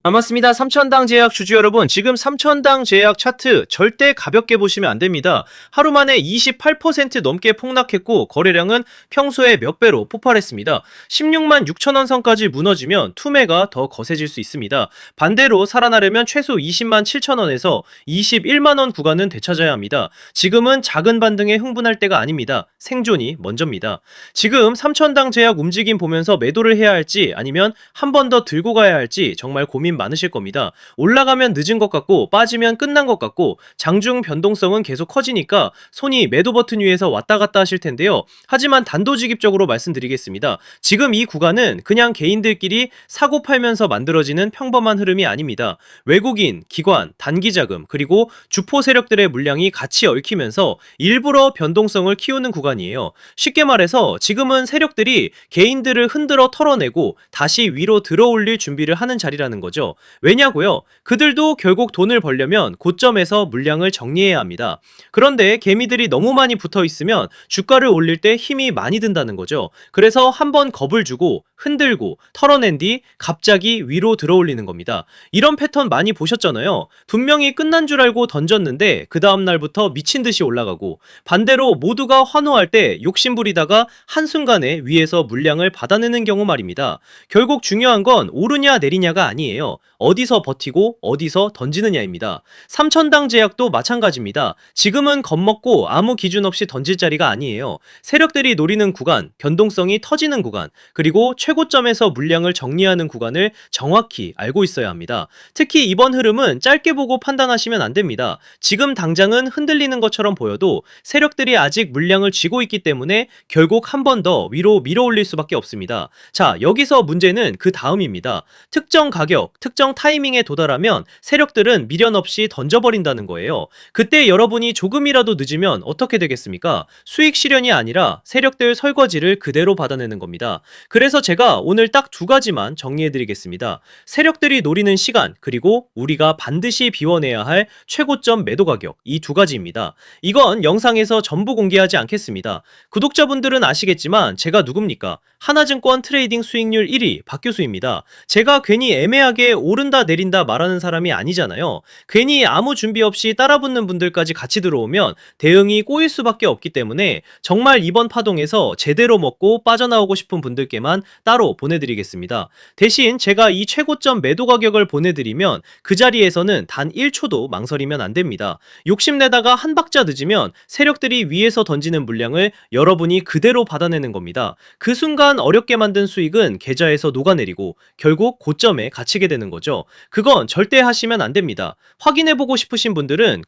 반갑습니다. 삼천당 제약 주주 여러분. 지금 삼천당 제약 차트 절대 가볍게 보시면 안 됩니다. 하루 만에 28% 넘게 폭락했고 거래량은 평소의 몇 배로 폭발했습니다. 16만 6천 원 선까지 무너지면 투매가 더 거세질 수 있습니다. 반대로 살아나려면 최소 20만 7천 원에서 21만 원 구간은 되찾아야 합니다. 지금은 작은 반등에 흥분할 때가 아닙니다. 생존이 먼저입니다. 지금 삼천당 제약 움직임 보면서 매도를 해야 할지 아니면 한 번 더 들고 가야 할지 정말 고민 많으실 겁니다. 올라가면 늦은 것 같고 빠지면 끝난 것 같고 장중 변동성은 계속 커지니까 손이 매도 버튼 위에서 왔다 갔다 하실 텐데요. 하지만 단도직입적으로 말씀드리겠습니다. 지금 이 구간은 그냥 개인들끼리 사고 팔면서 만들어지는 평범한 흐름이 아닙니다. 외국인, 기관, 단기자금 그리고 주포 세력들의 물량이 같이 얽히면서 일부러 변동성을 키우는 구간이에요. 쉽게 말해서 지금은 세력들이 개인들을 흔들어 털어내고 다시 위로 들어올릴 준비를 하는 자리라는 거죠. 왜냐고요? 그들도 결국 돈을 벌려면 고점에서 물량을 정리해야 합니다. 그런데 개미들이 너무 많이 붙어 있으면 주가를 올릴 때 힘이 많이 든다는 거죠. 그래서 한번 겁을 주고 흔들고 털어낸 뒤 갑자기 위로 들어올리는 겁니다. 이런 패턴 많이 보셨잖아요. 분명히 끝난 줄 알고 던졌는데 그 다음날부터 미친 듯이 올라가고, 반대로 모두가 환호할 때 욕심부리다가 한순간에 위에서 물량을 받아내는 경우 말입니다. 결국 중요한 건 오르냐 내리냐가 아니에요. 어디서 버티고 어디서 던지느냐입니다. 삼천당 제약도 마찬가지입니다. 지금은 겁먹고 아무 기준 없이 던질 자리가 아니에요. 세력들이 노리는 구간, 변동성이 터지는 구간, 그리고 최고점에서 물량을 정리하는 구간을 정확히 알고 있어야 합니다. 특히 이번 흐름은 짧게 보고 판단하시면 안 됩니다. 지금 당장은 흔들리는 것처럼 보여도 세력들이 아직 물량을 쥐고 있기 때문에 결국 한 번 더 위로 밀어올릴 수밖에 없습니다. 자, 여기서 문제는 그 다음입니다. 특정 가격, 특정 타이밍에 도달하면 세력들은 미련 없이 던져버린다는 거예요. 그때 여러분이 조금이라도 늦으면 어떻게 되겠습니까? 수익 실현이 아니라 세력들 설거지를 그대로 받아내는 겁니다. 그래서 제가 오늘 딱 두 가지만 정리해드리겠습니다. 세력들이 노리는 시간, 그리고 우리가 반드시 비워내야 할 최고점 매도 가격, 이 두 가지입니다. 이건 영상에서 전부 공개하지 않겠습니다. 구독자분들은 아시겠지만 제가 누굽니까? 하나증권 트레이딩 수익률 1위 박교수입니다. 제가 괜히 애매하게 오른다 내린다 말하는 사람이 아니잖아요. 괜히 아무 준비 없이 따라붙는 분들까지 같이 들어오면 대응이 꼬일 수밖에 없기 때문에 정말 이번 파동에서 제대로 먹고 빠져나오고 싶은 분들께만 따로 보내드리겠습니다. 대신 제가 이 최고점 매도 가격을 보내드리면 그 자리에서는 단 1초도 망설이면 안 됩니다. 욕심내다가 한 박자 늦으면 세력들이 위에서 던지는 물량을 여러분이 그대로 받아내는 겁니다. 그 순간 어렵게 만든 수익은 계좌에서 녹아내리고 결국 고점에 갇히게 되는 거죠. 그건 절대 하시면 안 됩니다. 확인해보고 싶으신 분들은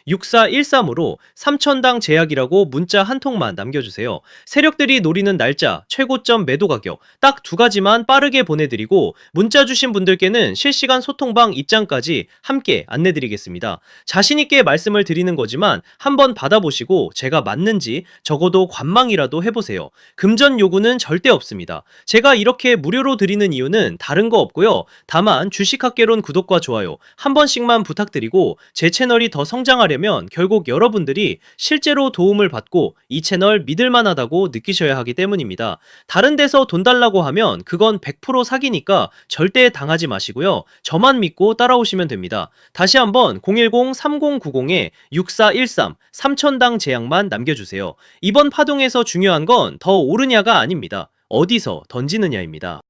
010-3090-6413으로 삼천당 제약이라고 문자 한 통만 남겨주세요. 세력들이 노리는 날짜, 최고점 매도 가격 딱 두 가지만 빠르게 보내드리고 문자 주신 분들께는 실시간 소통방 입장까지 함께 안내드리겠습니다. 자신있게 말씀을 드리는 거지만 한번 받아보시고 제가 맞는지 적어도 관망이라도 해보세요. 금전 요구는 절대 없습니다. 제가 이렇게 무료로 드리는 이유는 다른 거 없고요. 다만 주식학개론 구독과 좋아요 한 번씩만 부탁드리고, 제 채널이 더 성장하려면 결국 여러분들이 실제로 도움을 받고 이 채널 믿을만하다고 느끼셔야 하기 때문입니다. 다른 데서 돈 달라고 하면 그건 100% 사기니까 절대 당하지 마시고요. 저만 믿고 따라오시면 됩니다. 다시 한번 010-3090-6413 삼천당 제약만 남겨주세요. 이번 파동에서 중요한 건 더 오르냐가 아닙니다. 어디서 던지느냐입니다.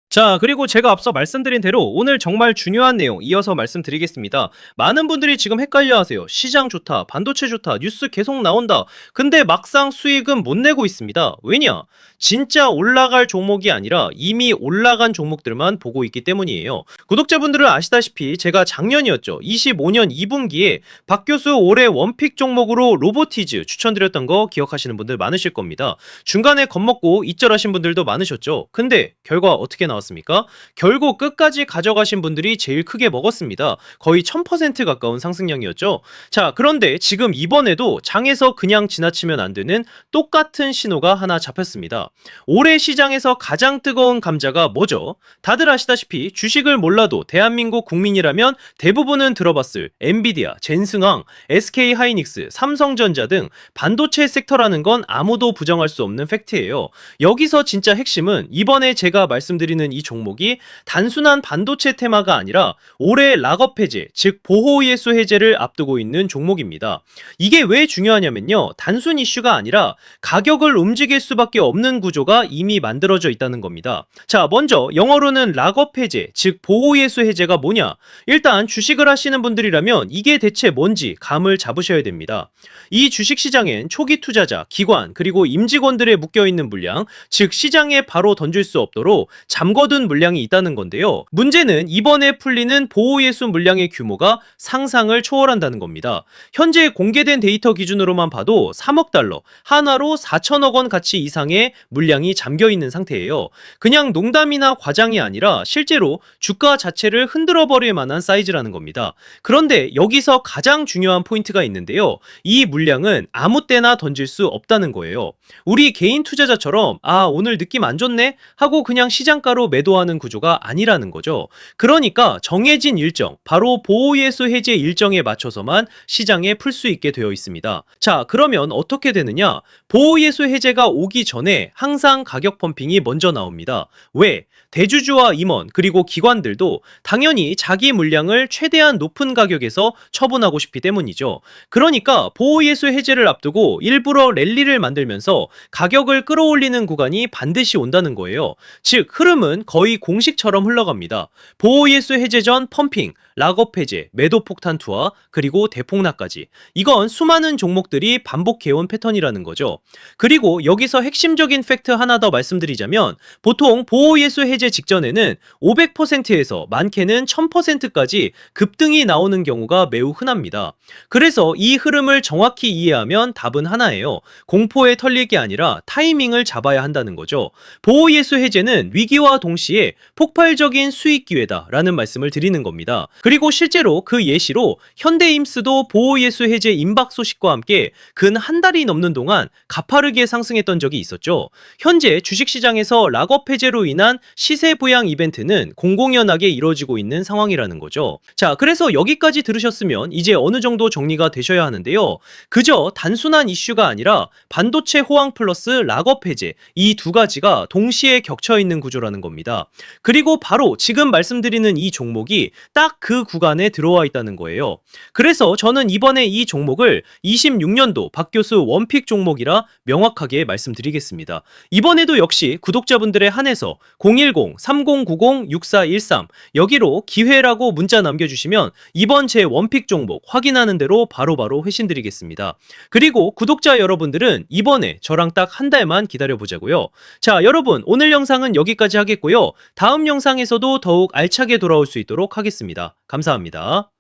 자, 그리고 제가 앞서 말씀드린 대로 오늘 정말 중요한 내용 이어서 말씀드리겠습니다. 많은 분들이 지금 헷갈려 하세요. 시장 좋다, 반도체 좋다, 뉴스 계속 나온다. 근데 막상 수익은 못 내고 있습니다. 왜냐? 진짜 올라갈 종목이 아니라 이미 올라간 종목들만 보고 있기 때문이에요. 구독자분들은 아시다시피 제가 작년이었죠. 25년 2분기에 박 교수 올해 원픽 종목으로 로보티즈 추천드렸던 거 기억하시는 분들 많으실 겁니다. 중간에 겁먹고 이절하신 분들도 많으셨죠. 근데 결과 어떻게 나왔습니까? 결국 끝까지 가져가신 분들이 제일 크게 먹었습니다. 거의 1000% 가까운 상승량이었죠. 자, 그런데 지금 이번에도 장에서 그냥 지나치면 안 되는 똑같은 신호가 하나 잡혔습니다. 올해 시장에서 가장 뜨거운 감자가 뭐죠? 다들 아시다시피 주식을 몰라도 대한민국 국민이라면 대부분은 들어봤을 엔비디아, 젠승항, SK하이닉스, 삼성전자 등 반도체 섹터라는 건 아무도 부정할 수 없는 팩트예요. 여기서 진짜 핵심은 이번에 제가 말씀드리는 있는 이 종목이 단순한 반도체 테마가 아니라 올해 락업 해제, 즉 보호예수 해제를 앞두고 있는 종목입니다. 이게 왜 중요하냐면요. 단순 이슈가 아니라 가격을 움직일 수밖에 없는 구조가 이미 만들어져 있다는 겁니다. 자, 먼저 영어로는 락업 해제, 즉 보호예수 해제가 뭐냐? 일단 주식을 하시는 분들이라면 이게 대체 뭔지 감을 잡으셔야 됩니다. 이 주식시장엔 초기 투자자, 기관, 그리고 임직원들의 묶여있는 물량, 즉 시장에 바로 던질 수 없도록 잠궈둔 물량이 있다는 건데요. 문제는 이번에 풀리는 보호예수 물량의 규모가 상상을 초월한다는 겁니다. 현재 공개된 데이터 기준으로만 봐도 3억 달러, 하나로 4천억 원 가치 이상의 물량이 잠겨있는 상태예요. 그냥 농담이나 과장이 아니라 실제로 주가 자체를 흔들어버릴 만한 사이즈라는 겁니다. 그런데 여기서 가장 중요한 포인트가 있는데요. 이 물량은 아무 때나 던질 수 없다는 거예요. 우리 개인 투자자처럼 오늘 느낌 안 좋네? 하고 그냥 시장가로 매도하는 구조가 아니라는 거죠. 그러니까 정해진 일정, 바로 보호예수 해제 일정에 맞춰서만 시장에 풀 수 있게 되어 있습니다. 자, 그러면 어떻게 되느냐? 보호예수 해제가 오기 전에 항상 가격 펌핑이 먼저 나옵니다. 왜? 대주주와 임원 그리고 기관들도 당연히 자기 물량을 최대한 높은 가격에서 처분하고 싶기 때문이죠. 그러니까 보호예수 해제를 앞두고 일부러 랠리를 만들면서 가격을 끌어올리는 구간이 반드시 온다는 거예요. 즉 흐름은 거의 공식처럼 흘러갑니다. 보호예수 해제 전 펌핑, 락업 해제, 매도 폭탄 투하, 그리고 대폭락까지. 이건 수많은 종목들이 반복해온 패턴이라는 거죠. 그리고 여기서 핵심적인 팩트 하나 더 말씀드리자면 보통 보호예수 해제 직전에는 500%에서 많게는 1000%까지 급등이 나오는 경우가 매우 흔합니다. 그래서 이 흐름을 정확히 이해하면 답은 하나예요. 공포에 털릴 게 아니라 타이밍을 잡아야 한다는 거죠. 보호예수 해제는 위기와 동시에 폭발적인 수익 기회다라는 말씀을 드리는 겁니다. 그리고 실제로 그 예시로 현대임스도 보호예수 해제 임박 소식과 함께 근 한 달이 넘는 동안 가파르게 상승했던 적이 있었죠. 현재 주식시장에서 락업 해제로 인한 시세 부양 이벤트는 공공연하게 이루어지고 있는 상황이라는 거죠. 자, 그래서 여기까지 들으셨으면 이제 어느 정도 정리가 되셔야 하는데요. 그저 단순한 이슈가 아니라 반도체 호황 플러스 락업 해제, 이 두 가지가 동시에 겹쳐 있는 구조라는 겁니다. 그리고 바로 지금 말씀드리는 이 종목이 딱 그 구간에 들어와 있다는 거예요. 그래서 저는 이번에 이 종목을 26년도 박 교수 원픽 종목이라 명확하게 말씀드리겠습니다. 이번에도 역시 구독자분들에 한해서 010-3090-6413 여기로 기회라고 문자 남겨주시면 이번 제 원픽 종목 확인하는 대로 바로바로 회신드리겠습니다. 그리고 구독자 여러분들은 이번에 저랑 딱 한 달만 기다려보자고요. 자, 여러분 오늘 영상은 여기까지 하겠고요. 다음 영상에서도 더욱 알차게 돌아올 수 있도록 하겠습니다. 감사합니다.